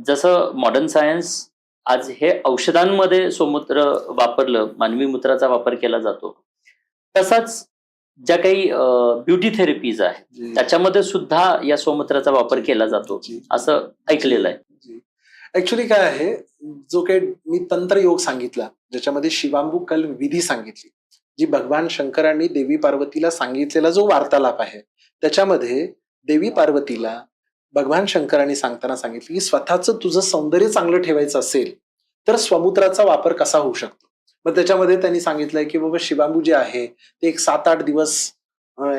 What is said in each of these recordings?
जसं modern science आज हे औषधांमध्ये सोमूत्र वापरलं, मानवी मूत्राचा वापर केला जातो. तसाच ज्या काही ब्युटी थेरपीज आहेत, जी, त्याच्यामध्ये सुद्धा या सोमूत्राचा वापर केला जातो, जी, असं ऐकलेलं आहे. जी. ऍक्च्युली काय आहे, जो काही मी तंत्रयोग सांगितला, ज्याच्यामध्ये शिवांबू कल विधी सांगितली, जी भगवान शंकरांनी देवी पार्वतीला सांगितलेला जो वार्तालाप आहे, त्याच्यामध्ये देवी पार्वतीला भगवान शंकरांनी सांगताना सांगितलं की स्वतःचं तुझं सौंदर्य चांगलं ठेवायचं असेल तर स्वमूत्राचा वापर कसा होऊ शकतो. मग त्याच्यामध्ये त्यांनी सांगितलंय की बाबा शिवांबू जे आहे ते एक 7-8 दिवस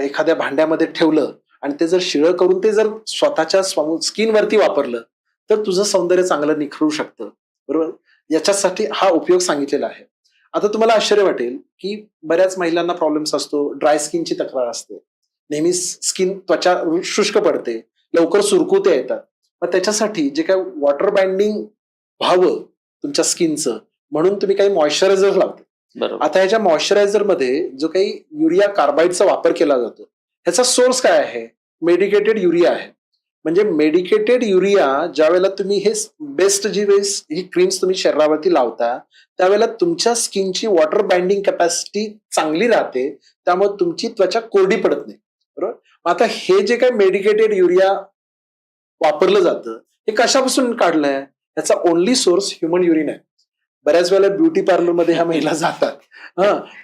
एखाद्या भांड्यामध्ये ठेवलं आणि ते जर शिळं करून ते जर स्वतःच्या स्किनवरती वापरलं तर तुझं सौंदर्य चांगलं निखरू शकतं. बरोबर, याच्यासाठी हा उपयोग सांगितलेला आहे. आता तुम्हाला आश्चर्य वाटेल की बऱ्याच महिलांना प्रॉब्लेम्स असतो, ड्राय स्किनची तक्रार असते, नेहमी स्किन त्वचा शुष्क पडते, लवकर सुरकुत्या येतात. मग त्याच्यासाठी जे काय वॉटर बाइंडिंग व्हावं तुमच्या स्किनचं म्हणून तुम्ही काही मॉइश्चरायझर लावता. बरोबर. आता ह्याच्या मॉइश्चरायझर मध्ये जो काही युरिया कार्बाईडचा वापर केला जातो, ह्याचा सोर्स काय आहे? मेडिकेटेड युरिया आहे. म्हणजे मेडिकेटेड युरिया ज्यावेळेला तुम्ही हे बेस्ट जी वेळेस ही क्रीम्स तुम्ही शरीरावरती लावता त्यावेळेला तुमच्या स्किनची वॉटर बाइंडिंग कॅपॅसिटी चांगली राहते, त्यामुळे तुमची त्वचा कोरडी पडत नाही. बरोबर, आता हे जे काही मेडिकेटेड युरिया वापरलं जातं हे कशापासून काढलंय? याचा ओनली सोर्स ह्युमन युरिन आहे. बऱ्याच वेळेला ब्युटी पार्लरमध्ये ह्या महिला जातात,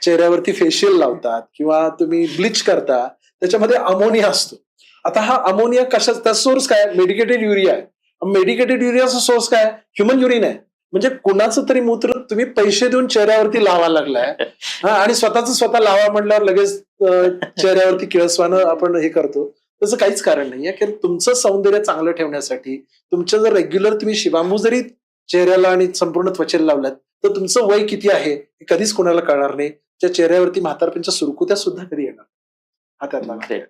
चेहऱ्यावरती फेशियल लावतात किंवा तुम्ही ब्लीच करता, त्याच्यामध्ये अमोनिया असतो. आता हा अमोनिया कशा सोर्स काय? मेडिकेटेड युरिया आहे. मेडिकेटेड युरियाचा सोर्स काय? ह्युमन युरिन आहे. म्हणजे कुणाचं तरी मूत्र तुम्ही पैसे देऊन चेहऱ्यावरती लावा लागलाय आणि स्वतः लावा म्हटल्यावर लगेच चेहऱ्यावरती किळसवानं आपण हे करतो. तसं काहीच कारण नाहीये. की तुमचं सौंदर्य चांगलं ठेवण्यासाठी तुमचं जर रेग्युलर तुम्ही शिवांबू जरी चेहऱ्याला आणि संपूर्ण त्वचेला लावलात तर तुमचं वय किती आहे हे कधीच कोणाला कळणार नाही. त्या चेहऱ्यावरती म्हातारपणाच्या सुरकुत्या सुद्धा कधी येणार. हा त्यातला भाग आहे.